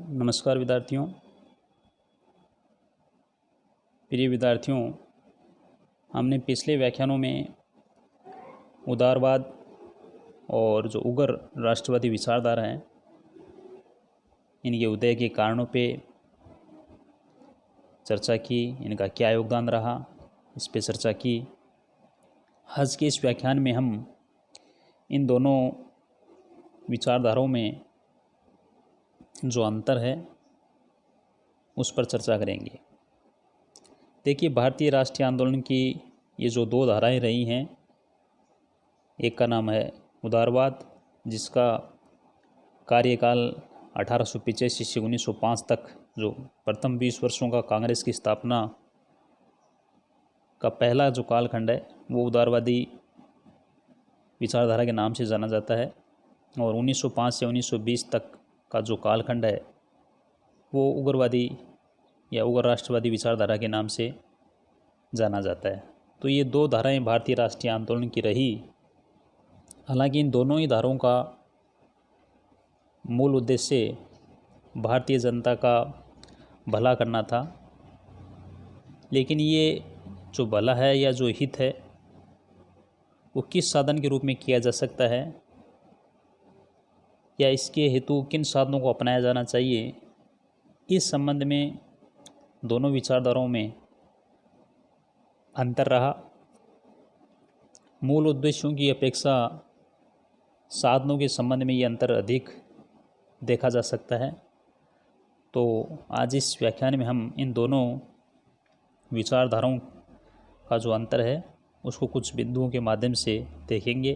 नमस्कार विद्यार्थियों। प्रिय विद्यार्थियों, हमने पिछले व्याख्यानों में उदारवाद और जो उग्र राष्ट्रवादी विचारधारा हैं, इनके उदय के कारणों पे चर्चा की, इनका क्या योगदान रहा, इस पे चर्चा की। आज के इस व्याख्यान में हम इन दोनों विचारधाराओं में जो अंतर है उस पर चर्चा करेंगे। देखिए, भारतीय राष्ट्रीय आंदोलन की ये जो दो धाराएं रही हैं, एक का नाम है उदारवाद, जिसका कार्यकाल 1885 से 1905 तक, जो प्रथम 20 वर्षों का कांग्रेस की स्थापना का पहला जो कालखंड है, वो उदारवादी विचारधारा के नाम से जाना जाता है। और 1905 से 1920 तक का जो कालखंड है, वो उग्रवादी या उग्र राष्ट्रवादी विचारधारा के नाम से जाना जाता है। तो ये दो धाराएं भारतीय राष्ट्रीय आंदोलन की रही। हालांकि इन दोनों ही धाराओं का मूल उद्देश्य भारतीय जनता का भला करना था, लेकिन ये जो भला है या जो हित है, वो किस साधन के रूप में किया जा सकता है या इसके हेतु किन साधनों को अपनाया जाना चाहिए, इस संबंध में दोनों विचारधाराओं में अंतर रहा। मूल उद्देश्यों की अपेक्षा साधनों के संबंध में ये अंतर अधिक देखा जा सकता है। तो आज इस व्याख्यान में हम इन दोनों विचारधाराओं का जो अंतर है उसको कुछ बिंदुओं के माध्यम से देखेंगे।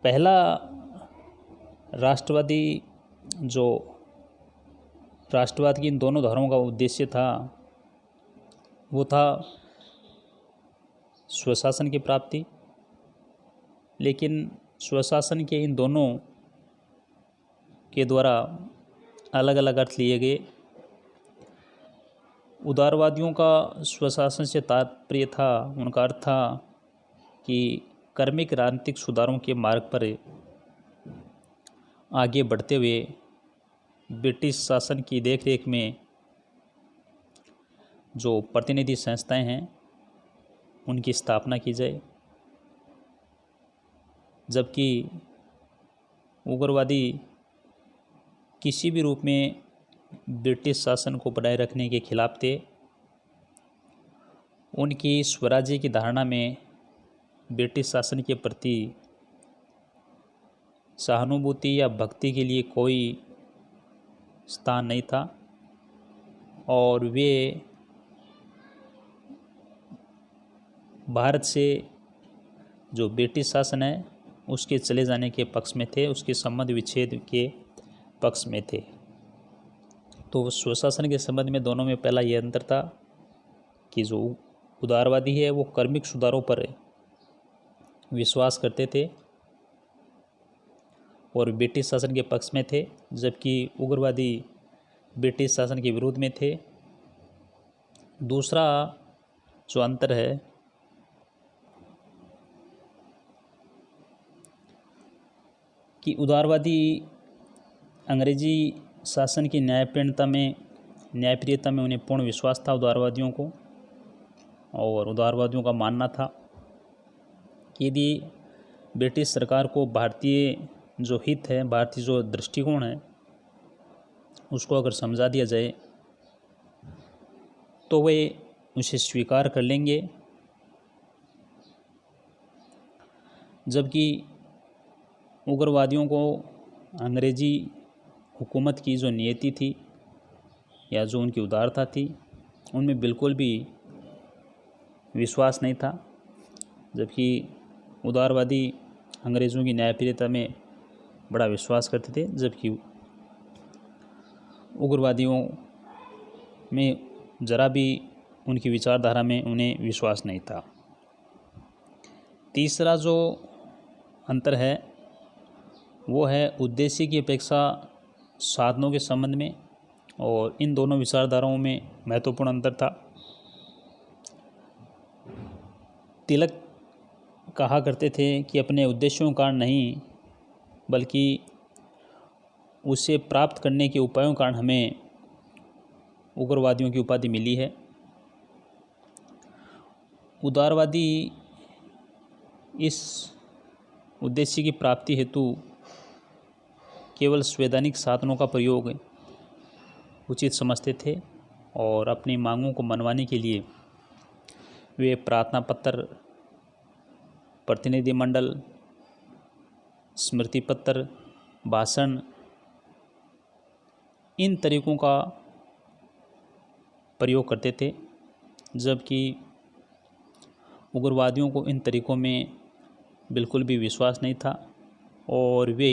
पहला राष्ट्रवाद की इन दोनों धाराओं का उद्देश्य था, वो था स्वशासन की प्राप्ति। लेकिन स्वशासन के इन दोनों के द्वारा अलग अलग अर्थ लिए गए। उदारवादियों का स्वशासन से तात्पर्य था, उनका अर्थ था कि कर्मिक राजनीतिक सुधारों के मार्ग पर आगे बढ़ते हुए ब्रिटिश शासन की देखरेख में जो प्रतिनिधि संस्थाएं हैं उनकी स्थापना की जाए, जबकि उग्रवादी किसी भी रूप में ब्रिटिश शासन को बनाए रखने के खिलाफ थे। उनकी स्वराज्य की धारणा में ब्रिटिश शासन के प्रति सहानुभूति या भक्ति के लिए कोई स्थान नहीं था, और वे भारत से जो ब्रिटिश शासन है उसके चले जाने के पक्ष में थे, उसके संबंध विच्छेद के पक्ष में थे। तो स्वशासन के संबंध में दोनों में पहला ये अंतर था कि जो उदारवादी है वो कर्मिक सुधारों पर विश्वास करते थे और ब्रिटिश शासन के पक्ष में थे, जबकि उग्रवादी ब्रिटिश शासन के विरोध में थे। दूसरा जो अंतर है कि उदारवादी अंग्रेजी शासन की न्यायप्रियता में उन्हें पूर्ण विश्वास था उदारवादियों को, और उदारवादियों का मानना था कि यदि ब्रिटिश सरकार को भारतीय जो हित है, भारतीय जो दृष्टिकोण है, उसको अगर समझा दिया जाए तो वे उसे स्वीकार कर लेंगे, जबकि उग्रवादियों को अंग्रेजी हुकूमत की जो नीति थी या जो उनकी उदारता थी, उनमें बिल्कुल भी विश्वास नहीं था। जबकि उदारवादी अंग्रेज़ों की न्यायप्रियता में बड़ा विश्वास करते थे, जबकि उग्रवादियों में ज़रा भी उनकी विचारधारा में उन्हें विश्वास नहीं था। तीसरा जो अंतर है वो है उद्देश्य की अपेक्षा साधनों के संबंध में, और इन दोनों विचारधाराओं में महत्वपूर्ण अंतर था। तिलक कहा करते थे कि अपने उद्देश्यों का नहीं, बल्कि उसे प्राप्त करने के उपायों के कारण हमें उग्रवादियों की उपाधि मिली है। उदारवादी इस उद्देश्य की प्राप्ति हेतु केवल संवैधानिक साधनों का प्रयोग उचित समझते थे और अपनी मांगों को मनवाने के लिए वे प्रार्थना पत्र, प्रतिनिधिमंडल, स्मृति पत्र, भाषण, इन तरीकों का प्रयोग करते थे, जबकि उग्रवादियों को इन तरीकों में बिल्कुल भी विश्वास नहीं था और वे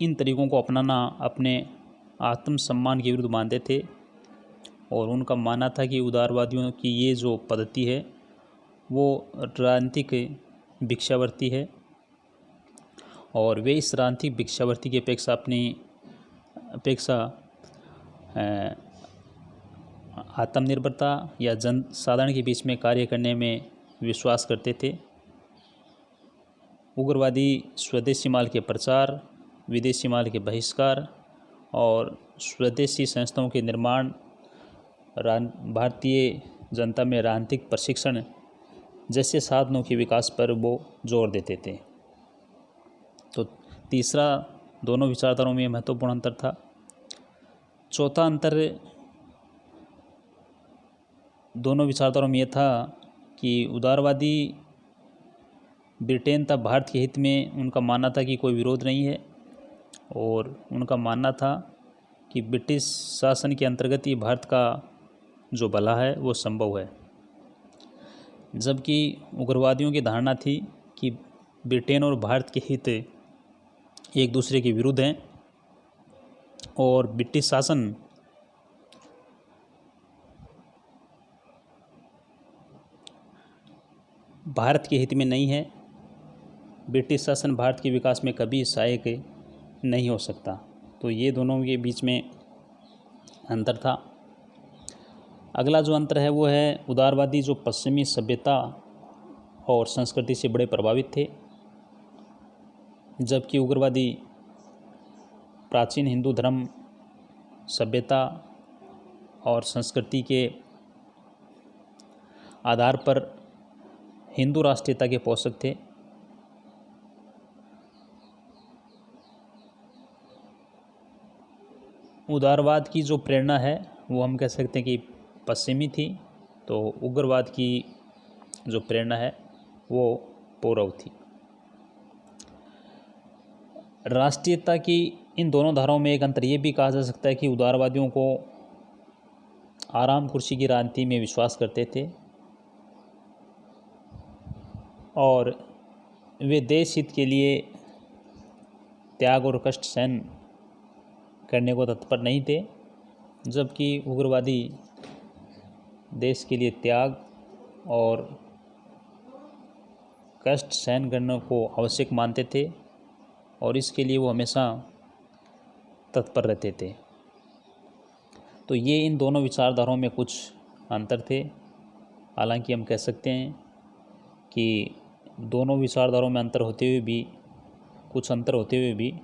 इन तरीकों को अपनाना अपने आत्मसम्मान के विरुद्ध मानते थे और उनका मानना था कि उदारवादियों की ये जो पद्धति है वो राजनीतिक भिक्षावृत्ति है और वे इस राजनीतिक भिक्षावृत्ति की अपेक्षा आत्मनिर्भरता या जन साधारण के बीच में कार्य करने में विश्वास करते थे। उग्रवादी स्वदेशी माल के प्रचार, विदेशी माल के बहिष्कार और स्वदेशी संस्थाओं के निर्माण, भारतीय जनता में राजनीतिक प्रशिक्षण जैसे साधनों के विकास पर वो जोर देते थे। तो तीसरा, दोनों विचारधाराओं में महत्वपूर्ण अंतर था। चौथा अंतर दोनों विचारधाराओं में यह था कि उदारवादी ब्रिटेन तथा भारत के हित में उनका मानना था कि कोई विरोध नहीं है और उनका मानना था कि ब्रिटिश शासन के अंतर्गत ही भारत का जो भला है वो संभव है, जबकि उग्रवादियों की धारणा थी कि ब्रिटेन और भारत के हित एक दूसरे के विरुद्ध हैं और ब्रिटिश शासन भारत के हित में नहीं है। ब्रिटिश शासन भारत के विकास में कभी सहायक नहीं हो सकता। तो ये दोनों के बीच में अंतर था। अगला जो अंतर है वो है उदारवादी जो पश्चिमी सभ्यता और संस्कृति से बड़े प्रभावित थे, जबकि उग्रवादी प्राचीन हिंदू धर्म, सभ्यता और संस्कृति के आधार पर हिंदू राष्ट्रीयता के पोषक थे। उदारवाद की जो प्रेरणा है वो हम कह सकते हैं कि पश्चिमी थी, तो उग्रवाद की जो प्रेरणा है वो पूर्व थी। राष्ट्रीयता की इन दोनों धाराओं में एक अंतर ये भी कहा जा सकता है कि उदारवादियों को आराम कुर्सी की राजनीति में विश्वास करते थे और वे देश हित के लिए त्याग और कष्ट सहन करने को तत्पर नहीं थे, जबकि उग्रवादी देश के लिए त्याग और कष्ट सहन करने को आवश्यक मानते थे और इसके लिए वो हमेशा तत्पर रहते थे। तो ये इन दोनों विचारधाराओं में कुछ अंतर थे। हालांकि हम कह सकते हैं कि दोनों विचारधाराओं में अंतर होते हुए भी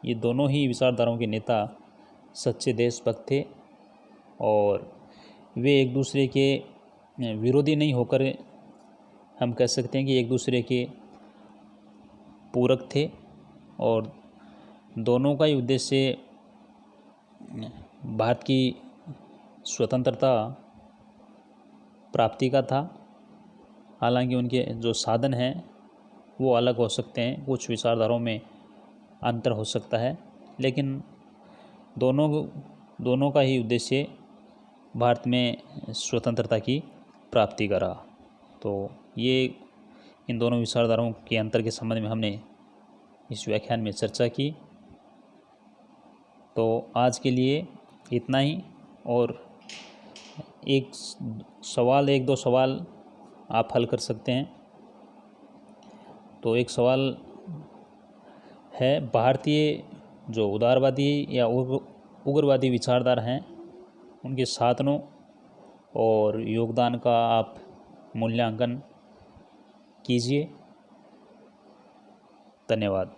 ये दोनों ही विचारधाराओं के नेता सच्चे देशभक्त थे और वे एक दूसरे के विरोधी नहीं होकर हम कह सकते हैं कि एक दूसरे के पूरक थे और दोनों का ही उद्देश्य भारत की स्वतंत्रता प्राप्ति का था। हालांकि उनके जो साधन हैं वो अलग हो सकते हैं, कुछ विचारधाराओं में अंतर हो सकता है, लेकिन दोनों का ही उद्देश्य भारत में स्वतंत्रता की प्राप्ति का रहा। तो ये इन दोनों विचारधाराओं के अंतर के संबंध में हमने इस व्याख्यान में चर्चा की। तो आज के लिए इतना ही और एक दो सवाल आप हल कर सकते हैं। तो एक सवाल है, भारतीय जो उदारवादी या उग्रवादी विचारधारा हैं उनके साधनों और योगदान का आप मूल्यांकन कीजिए। धन्यवाद।